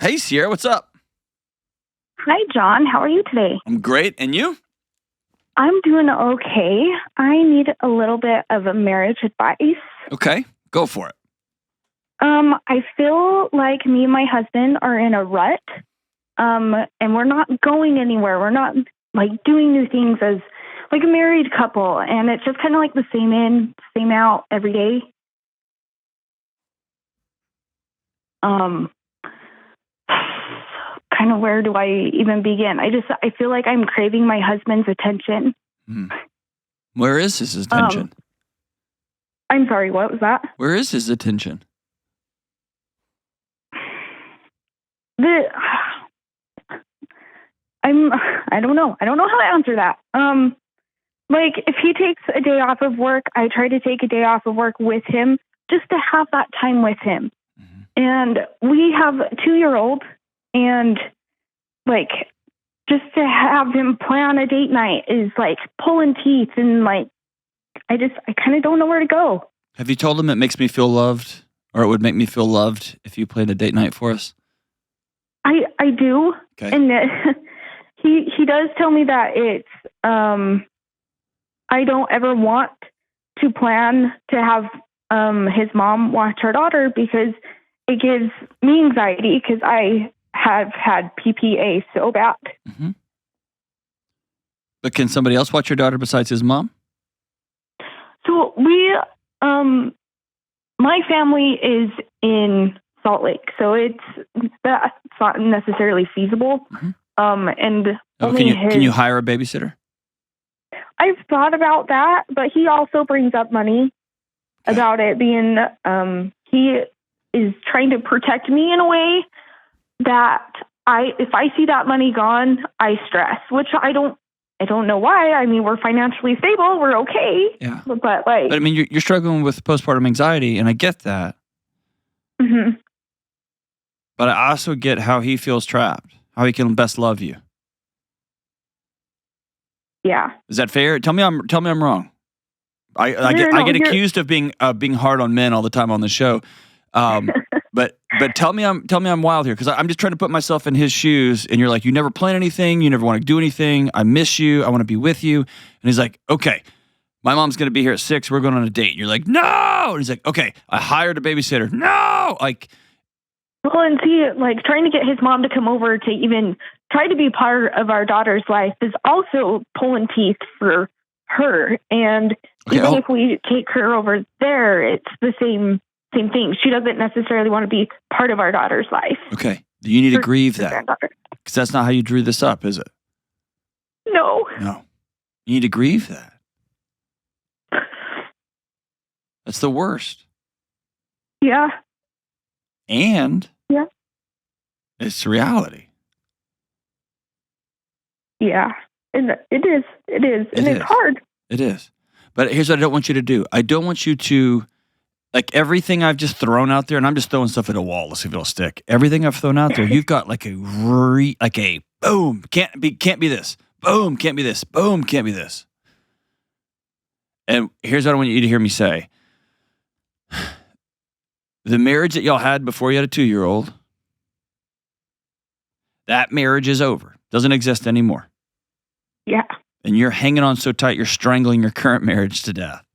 Hey, Sierra, what's up? Hi, John. How are you today? I'm great. And you? I'm doing okay. I need a little bit of a marriage advice. Okay, go for it. I feel like me and my husband are in a rut, and we're not going anywhere. We're not like doing new things as like a married couple, and it's just kind of like the same in, same out every day. Kind of where do I even begin? I feel like I'm craving my husband's attention. Where is his attention? I'm sorry, what was that? Where is his attention? I don't know. I don't know how to answer that. Like if he takes a day off of work, I try to take a day off of work with him just to have that time with him. And we have a 2-year-old, and like just to have him plan a date night is like pulling teeth, and like I kind of don't know where to go. Have you told him it makes me feel loved, or it would make me feel loved if you planned a date night for us? I do. Okay. And he does tell me that it's I don't ever want to plan to have his mom watch our daughter because it gives me anxiety because I have had PPA so bad. Mm-hmm. But can somebody else watch your daughter besides his mom? So we, my family is in Salt Lake, so that's not necessarily feasible. Mm-hmm. And can you hire a babysitter? I've thought about that, but he also brings up money about it being, he is trying to protect me in a way that if I see that money gone, I stress, which I don't know why. I mean, we're financially stable. We're okay. Yeah. But I mean, you're struggling with postpartum anxiety, and I get that. Mm-hmm. But I also get how he feels trapped, how he can best love you. Yeah. Is that fair? Tell me I'm wrong. I get accused of being hard on men all the time on the show. But tell me I'm wild here, because I'm just trying to put myself in his shoes, and you're like, you never plan anything, you never want to do anything, I miss you, I want to be with you. And he's like, okay, my mom's going to be here at 6, we're going on a date. And you're like, no. And he's like, okay, I hired a babysitter. No. Like, well, and see, like trying to get his mom to come over to even try to be part of our daughter's life is also pulling teeth for her. And even if we take her over there, it's the same thing. She doesn't necessarily want to be part of our daughter's life. Okay. You need to grieve that. Because that's not how you drew this up, is it? No. No. You need to grieve that. That's the worst. Yeah. And yeah, it's reality. Yeah. And it is. And it's hard. It is. But here's what I don't want you to do. I don't want you to, like, everything I've just thrown out there, and I'm just throwing stuff at a wall to see if it'll stick. Everything I've thrown out there, you've got like a boom, can't be this. Boom, can't be this. Boom, can't be this. And here's what I want you to hear me say. The marriage that y'all had before you had a 2-year-old, that marriage is over. Doesn't exist anymore. Yeah. And you're hanging on so tight, you're strangling your current marriage to death.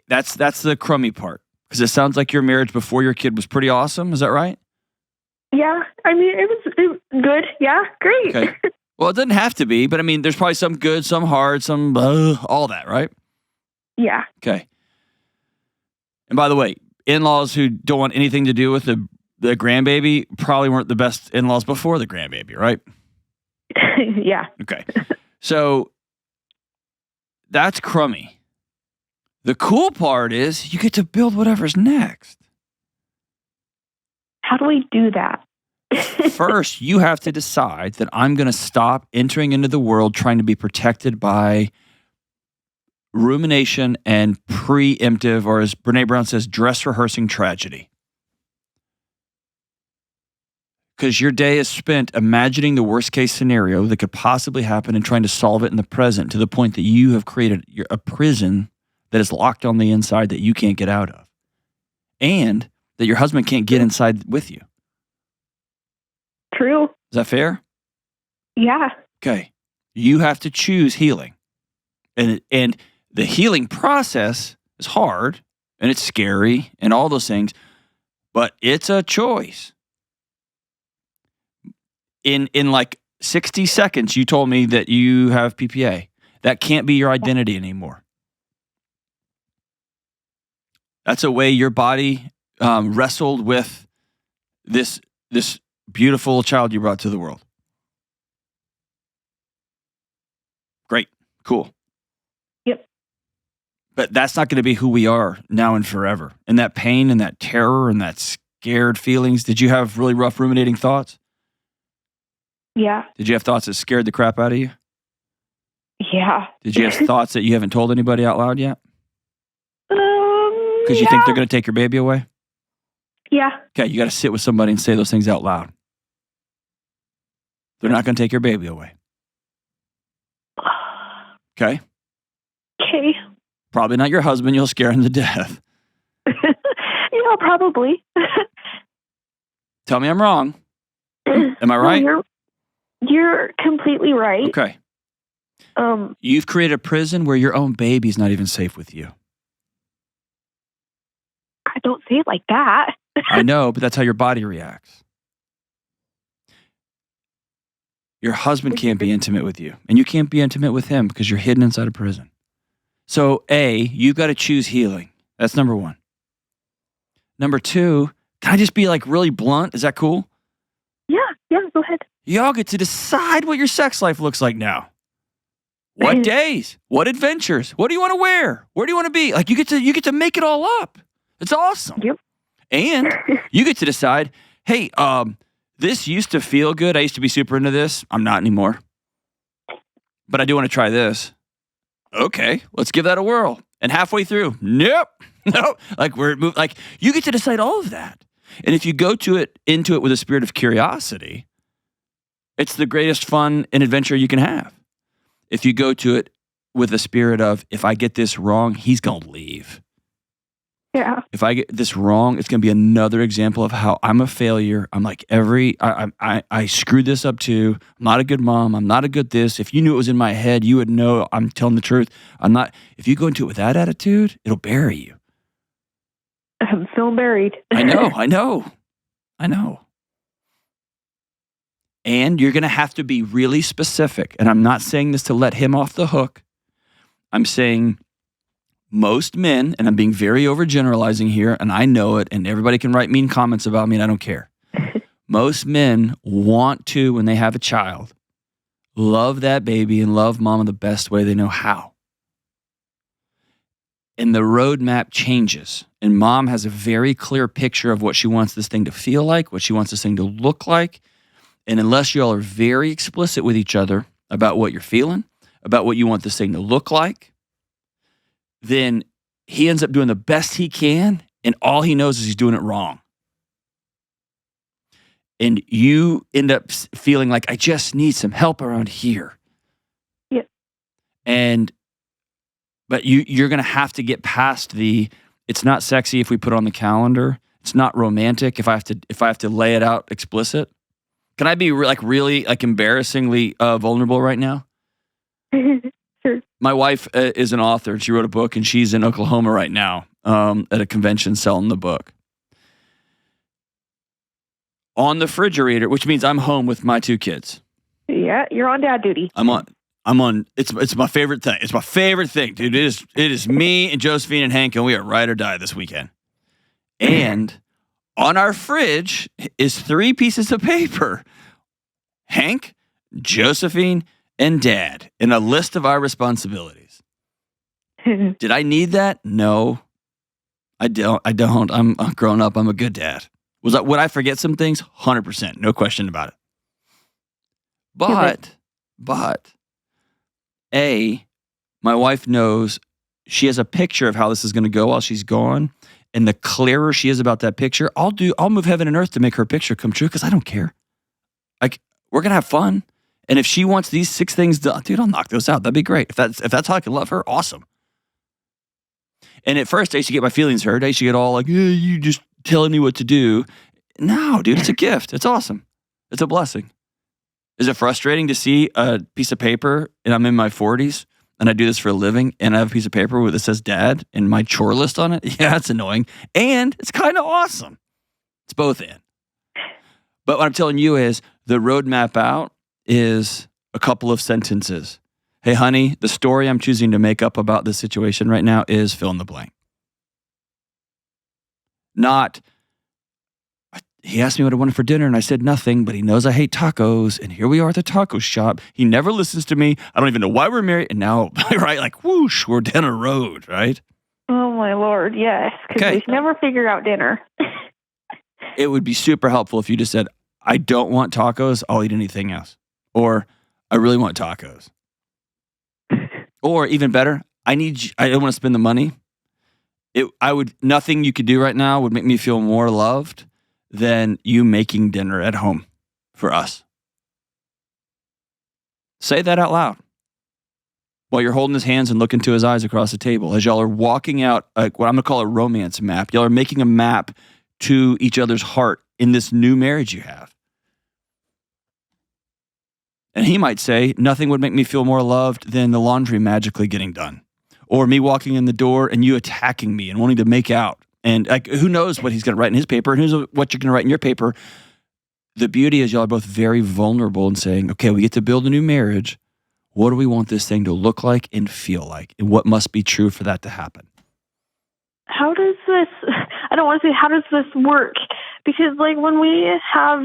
That's the crummy part. Because it sounds like your marriage before your kid was pretty awesome. Is that right? Yeah. I mean, it was good. Yeah. Great. Okay. Well, it doesn't have to be, but I mean, there's probably some good, some hard, some all that, right? Yeah. Okay. And by the way, in-laws who don't want anything to do with the grandbaby probably weren't the best in-laws before the grandbaby, right? Yeah. Okay. So that's crummy. The cool part is you get to build whatever's next. How do we do that? First, you have to decide that I'm going to stop entering into the world trying to be protected by rumination and preemptive, or as Brene Brown says, dress rehearsing tragedy. Because your day is spent imagining the worst case scenario that could possibly happen and trying to solve it in the present, to the point that you have created a prison that is locked on the inside that you can't get out of. And that your husband can't get inside with you. True. Is that fair? Yeah. Okay. You have to choose healing. And the healing process is hard and it's scary and all those things, but it's a choice. In like 60 seconds, you told me that you have PPA. That can't be your identity anymore. That's a way your body wrestled with this beautiful child you brought to the world. Great. Cool. Yep. But that's not going to be who we are now and forever. And that pain and that terror and that scared feelings. Did you have really rough ruminating thoughts? Yeah. Did you have thoughts that scared the crap out of you? Yeah. Did you have thoughts that you haven't told anybody out loud yet? Because you think they're going to take your baby away? Yeah. Okay, you got to sit with somebody and say those things out loud. They're not going to take your baby away. Okay? Okay. Probably not your husband. You'll scare him to death. Yeah, probably. Tell me I'm wrong. Am I right? No, you're completely right. Okay. You've created a prison where your own baby's not even safe with you. I don't say it like that. I know, but that's how your body reacts. Your husband can't be intimate with you, and you can't be intimate with him because you're hidden inside a prison. So, you've got to choose healing. That's number one. Number two, can I just be like really blunt? Is that cool? Yeah, go ahead. Y'all get to decide what your sex life looks like now. What days? What adventures? What do you want to wear? Where do you want to be? Like you get to make it all up. It's awesome. Yep. And you get to decide, hey, this used to feel good. I used to be super into this. I'm not anymore. But I do want to try this. Okay, let's give that a whirl. And halfway through, nope. Like you get to decide all of that. And if you go into it with a spirit of curiosity, it's the greatest fun and adventure you can have. If you go to it with a spirit of, if I get this wrong, he's going to leave. Yeah. If I get this wrong, it's going to be another example of how I'm a failure. I'm like I screwed this up too. I'm not a good mom. I'm not a good this. If you knew it was in my head, you would know I'm telling the truth. I'm not. If you go into it with that attitude, it'll bury you. I'm so buried. I know. And you're going to have to be really specific. And I'm not saying this to let him off the hook. I'm saying most men, and I'm being very overgeneralizing here, and I know it, and everybody can write mean comments about me, and I don't care. Most men want to, when they have a child, love that baby and love mama the best way they know how. And the roadmap changes. And mom has a very clear picture of what she wants this thing to feel like, what she wants this thing to look like. And unless y'all are very explicit with each other about what you're feeling, about what you want this thing to look like, then he ends up doing the best he can, and all he knows is he's doing it wrong. And you end up feeling like, I just need some help around here. Yeah. But you're going to have to get past it's not sexy if we put it on the calendar. It's not romantic if I have to lay it out explicit. Can I be really embarrassingly vulnerable right now? Sure. My wife is an author, and she wrote a book, and she's in Oklahoma right now at a convention selling the book. On the refrigerator, which means I'm home with my two kids. Yeah, you're on dad duty. I'm on. It's my favorite thing. It's my favorite thing, dude. It is me and Josephine and Hank, and we are ride or die this weekend. And on our fridge is 3 pieces of paper: Hank, Josephine, and Dad, in a list of our responsibilities. Did I need that? No, I don't. I'm grown up. I'm a good dad. Would I forget some things? 100%, no question about it. But my wife knows she has a picture of how this is going to go while she's gone, and the clearer she is about that picture, I'll move heaven and earth to make her picture come true because I don't care. Like, we're gonna have fun, and if she wants these 6 things done, dude, I'll knock those out. That'd be great. If that's how I can love her, awesome. And at first, I used to get my feelings hurt. I used to get all like, you just telling me what to do. No, dude, it's a gift. It's awesome. It's a blessing. Is it frustrating to see a piece of paper and I'm in my 40s and I do this for a living and I have a piece of paper that says dad and my chore list on it? Yeah, it's annoying. And it's kind of awesome. It's both in. But what I'm telling you is the roadmap out is a couple of sentences. Hey, honey, the story I'm choosing to make up about this situation right now is fill in the blank. Not, he asked me what I wanted for dinner and I said nothing, but he knows I hate tacos. And here we are at the taco shop. He never listens to me. I don't even know why we're married. And now, right, like whoosh, we're down a road, right? Oh, my Lord, yes. Because we never figure out dinner. It would be super helpful if you just said, I don't want tacos. I'll eat anything else. Or I really want tacos. Or even better, I don't want to spend the money. Nothing you could do right now would make me feel more loved than you making dinner at home for us. Say that out loud while you're holding his hands and looking to his eyes across the table. As y'all are walking out, like what I'm going to call a romance map, y'all are making a map to each other's heart in this new marriage you have. And he might say, nothing would make me feel more loved than the laundry magically getting done. Or me walking in the door and you attacking me and wanting to make out. And like, who knows what he's going to write in his paper and who's what you're going to write in your paper. The beauty is y'all are both very vulnerable and saying, okay, we get to build a new marriage. What do we want this thing to look like and feel like? And what must be true for that to happen? How does this, I don't want to say, how does this work? Because like when we have,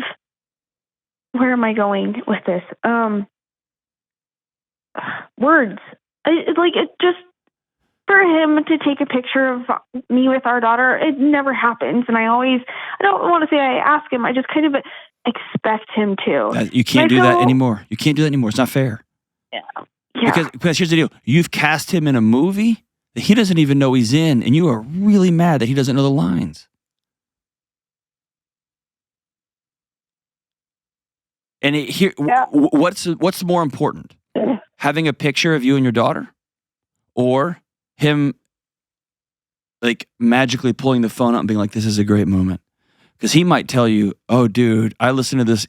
where am I going with this? Words. It just, for him to take a picture of me with our daughter, it never happens. And I don't want to say I ask him, I just kind of expect him to. You can't do that anymore. You can't do that anymore. It's not fair. Yeah. Because here's the deal. You've cast him in a movie that he doesn't even know he's in, and you are really mad that he doesn't know the lines. And what's more important? Having a picture of you and your daughter, or him like magically pulling the phone up and being like, "This is a great moment," because he might tell you, "Oh, dude, I listened to this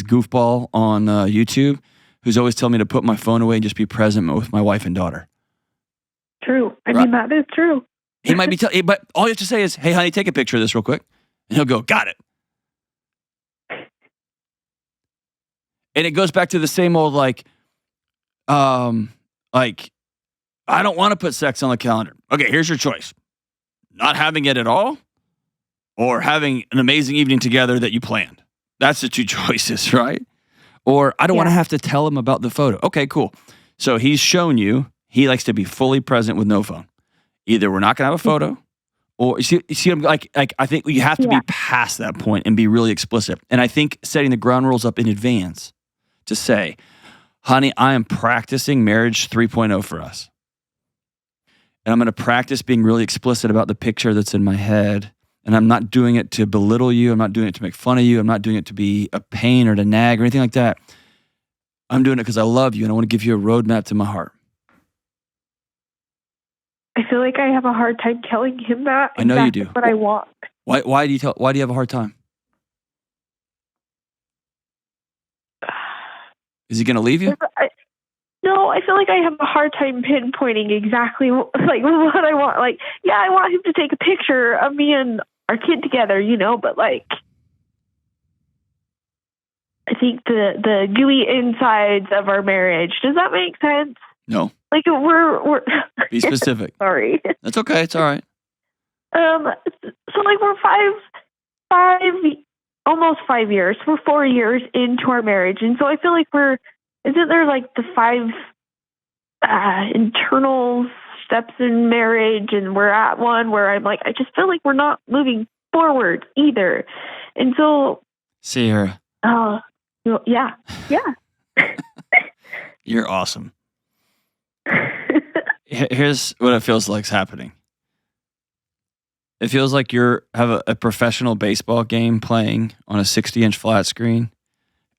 goofball on YouTube who's always telling me to put my phone away and just be present with my wife and daughter." True. I mean, that is true. He might be but all you have to say is, "Hey, honey, take a picture of this real quick," and he'll go, "Got it." And it goes back to the same old like I don't want to put sex on the calendar. Okay, here's your choice. Not having it at all or having an amazing evening together that you planned. That's the two choices, right? Or I don't want to have to tell him about the photo. Okay, cool. So he's shown you he likes to be fully present with no phone. Either we're not going to have a photo or you see I'm like I think you have to be past that point and be really explicit. And I think setting the ground rules up in advance to say, honey, I am practicing marriage 3.0 for us. And I'm going to practice being really explicit about the picture that's in my head. And I'm not doing it to belittle you. I'm not doing it to make fun of you. I'm not doing it to be a pain or to nag or anything like that. I'm doing it because I love you and I want to give you a roadmap to my heart. I feel like I have a hard time telling him that. I know you do. What I want. Why do you have a hard time? Is he going to leave you? No, I feel like I have a hard time pinpointing exactly like what I want. Like, yeah, I want him to take a picture of me and our kid together, but like, I think the gooey insides of our marriage. Does that make sense? No. Like we're Be specific. Sorry. That's okay. It's all right. So like we're almost 5 years. We're 4 years into our marriage, and so I feel like isn't there like the 5 internal steps in marriage, and we're at one where I'm like, I just feel like we're not moving forward either. And so Sierra. Yeah. You're awesome. Here's what it feels like's happening. It feels like you have a professional baseball game playing on a 60-inch flat screen,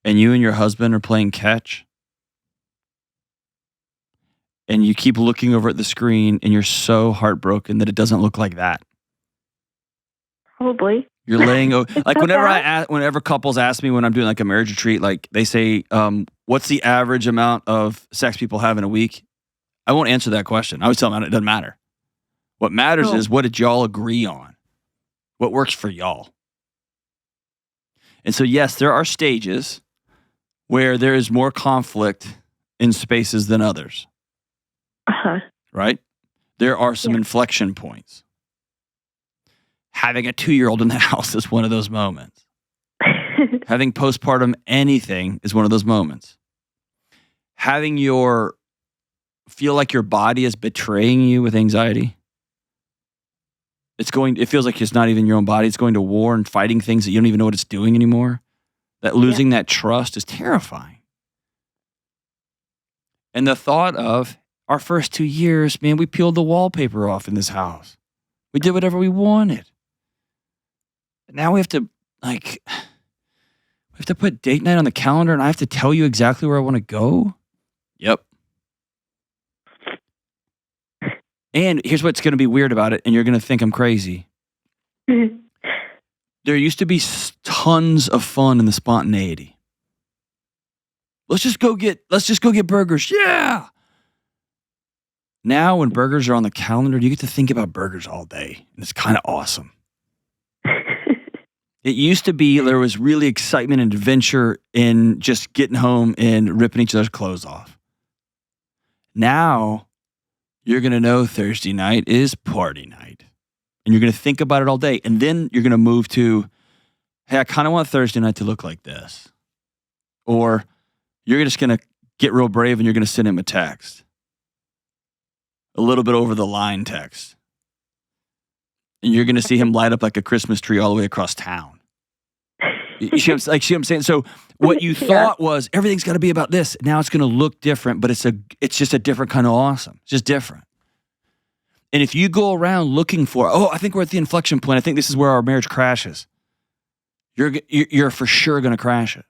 and you and your husband are playing catch. And you keep looking over at the screen, and you're so heartbroken that it doesn't look like that. probably. You're laying like whenever couples ask me when I'm doing like a marriage retreat, like they say, what's the average amount of sex people have in a week? I won't answer that question. I always tell them it doesn't matter. What matters is what did y'all agree on? What works for y'all? And so, yes, there are stages where there is more conflict in spaces than others. Right? There are some inflection points. Having a 2-year-old in the house is one of those moments. Having postpartum anything is one of those moments. Having feel like your body is betraying you with anxiety. It feels like it's not even your own body. It's going to war and fighting things that you don't even know what it's doing anymore. That losing that trust is terrifying. And the thought of our first 2 years, man, we peeled the wallpaper off in this house. We did whatever we wanted. Now we have to put date night on the calendar and I have to tell you exactly where I want to go? Yep. And here's what's going to be weird about it, and you're going to think I'm crazy. There used to be tons of fun in the spontaneity. Let's just go get burgers. Yeah. Now when burgers are on the calendar, you get to think about burgers all day, and it's kind of awesome. It used to be there was really excitement and adventure in just getting home and ripping each other's clothes off. Now, you're going to know Thursday night is party night. And you're going to think about it all day. And then you're going to move to, hey, I kind of want Thursday night to look like this. Or you're just going to get real brave and you're going to send him a text. A little bit over the line text. And you're going to see him light up like a Christmas tree all the way across town. You see what I'm saying? So what you thought was everything's got to be about this. Now it's going to look different, but it's just a different kind of awesome. It's just different. And if you go around looking for, I think we're at the inflection point. I think this is where our marriage crashes. You're for sure going to crash it.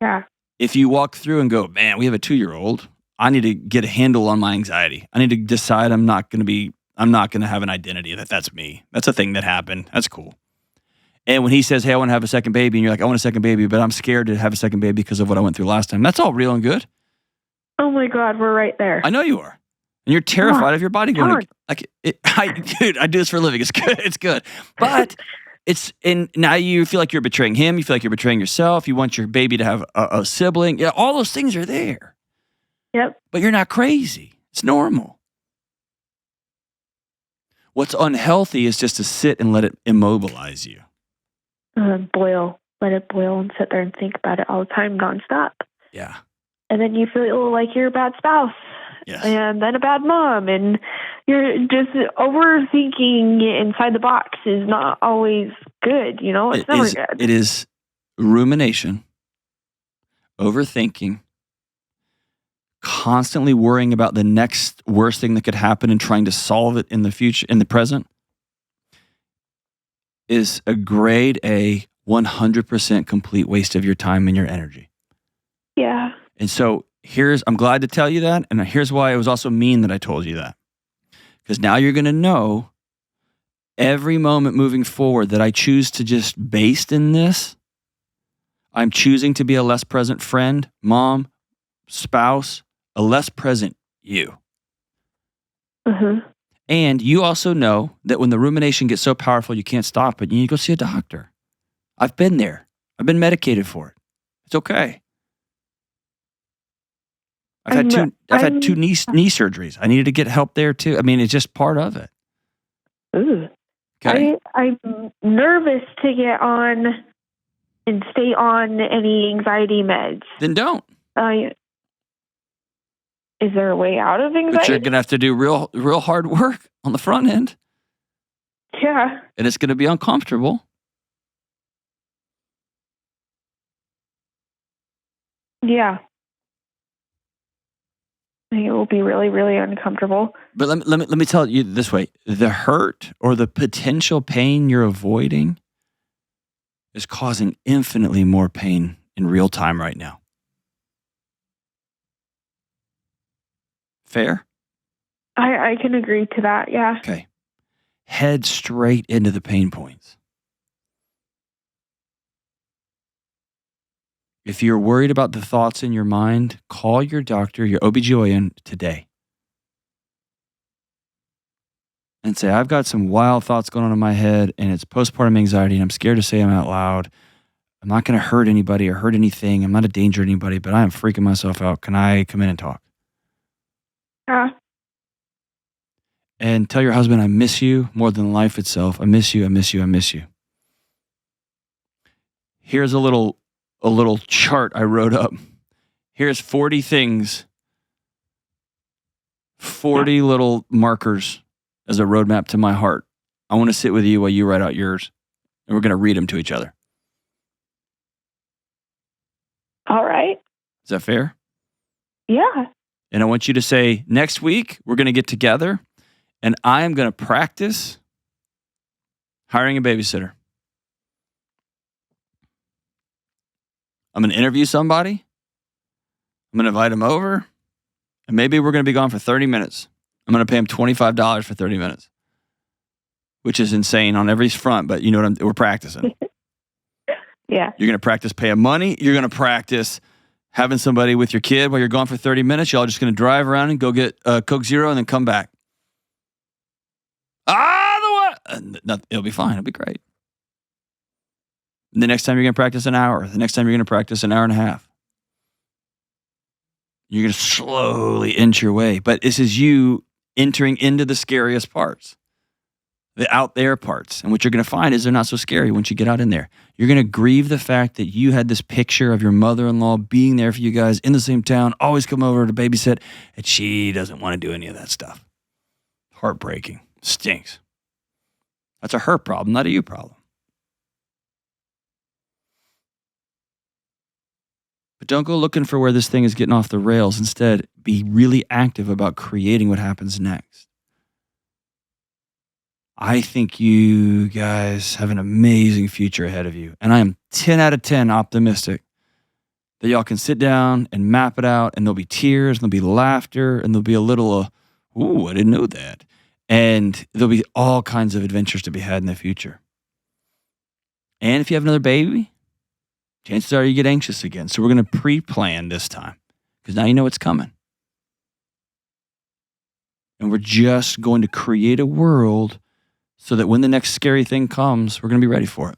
Yeah. If you walk through and go, man, we have a 2-year-old. I need to get a handle on my anxiety. I need to decide I'm not going to have an identity that's me. That's a thing that happened. That's cool. And when he says, hey, I want to have a second baby, and you're like, I want a second baby, but I'm scared to have a second baby because of what I went through last time. That's all real and good. Oh my God, we're right there. I know you are. And you're terrified of your body going dude, I do this for a living. It's good. It's good. But now you feel like you're betraying him. You feel like you're betraying yourself. You want your baby to have a sibling. Yeah, all those things are there. Yep. But you're not crazy. It's normal. What's unhealthy is just to sit and let it immobilize you. Let it boil and sit there and think about it all the time nonstop. Yeah. And then you feel like you're a bad spouse. Yes. And then a bad mom. And you're just overthinking inside the box is not always good. It's never good. It is rumination, overthinking, constantly worrying about the next worst thing that could happen and trying to solve it in the future, in the present. Is a grade A 100% complete waste of your time and your energy. Yeah. And so I'm glad to tell you that. And here's why it was also mean that I told you that. Because now you're going to know every moment moving forward that I choose to just based in this, I'm choosing to be a less present friend, mom, spouse, a less present you. Mm-hmm. And you also know that when the rumination gets so powerful, you can't stop it. You need to go see a doctor. I've been there. I've been medicated for it. It's okay. I've had two knee surgeries. I needed to get help there too. I mean, it's just part of it. Ooh. Okay. I'm nervous to get on and stay on any anxiety meds. Then don't. Is there a way out of anxiety? But you're going to have to do real hard work on the front end. Yeah. And it's going to be uncomfortable. Yeah. I think it will be really, really uncomfortable. But let me tell you this way. The hurt or the potential pain you're avoiding is causing infinitely more pain in real time right now. Fair? I can agree to that, yeah. Okay. head straight into the pain points. If you're worried about the thoughts in your mind, call your doctor, your OBGYN today. And say, I've got some wild thoughts going on in my head, and it's postpartum anxiety, and I'm scared to say them out loud. I'm not going to hurt anybody or hurt anything. I'm not a danger to anybody, but I am freaking myself out. Can I come in and talk? And tell your husband, I miss you more than life itself. I miss you, I miss you, I miss you. Here's a little chart I wrote up. Here's 40 things, 40 little markers as a roadmap to my heart. I want to sit with you while you write out yours, and we're going to read them to each other. All right. Is that fair? Yeah. And I want you to say, next week, we're going to get together, and I am going to practice hiring a babysitter. I'm going to interview somebody. I'm going to invite them over, and maybe we're going to be gone for 30 minutes. I'm going to pay them $25 for 30 minutes, which is insane on every front, but you know what we're practicing. Yeah. You're going to practice paying money. You're going to practice having somebody with your kid while you're gone for 30 minutes. Y'all just going to drive around and go get Coke Zero and then come back. It'll be fine. It'll be great. And the next time you're going to practice an hour. The next time you're going to practice an hour and a half. You're going to slowly inch your way. But this is you entering into the scariest parts, the out there parts. And what you're going to find is they're not so scary once you get out in there. You're going to grieve the fact that you had this picture of your mother-in-law being there for you guys in the same town, always come over to babysit, and she doesn't want to do any of that stuff. Heartbreaking. Stinks. That's a her problem, not a you problem. But don't go looking for where this thing is getting off the rails. Instead, be really active about creating what happens next. I think you guys have an amazing future ahead of you. And I am 10 out of 10 optimistic that y'all can sit down and map it out, and there'll be tears, and there'll be laughter, and there'll be a little, ooh, I didn't know that. And there'll be all kinds of adventures to be had in the future. And if you have another baby, chances are you get anxious again. So we're going to pre-plan this time because now you know it's coming. And we're just going to create a world so that when the next scary thing comes, we're going to be ready for it.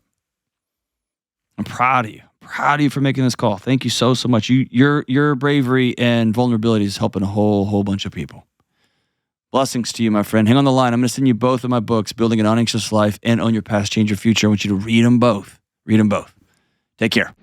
I'm proud of you. Proud of you for making this call. Thank you so much. Your bravery and vulnerability is helping a whole bunch of people. Blessings to you, my friend. Hang on the line. I'm going to send you both of my books, Building an Unanxious Life and Own Your Past, Change Your Future. I want you to read them both. Read them both. Take care.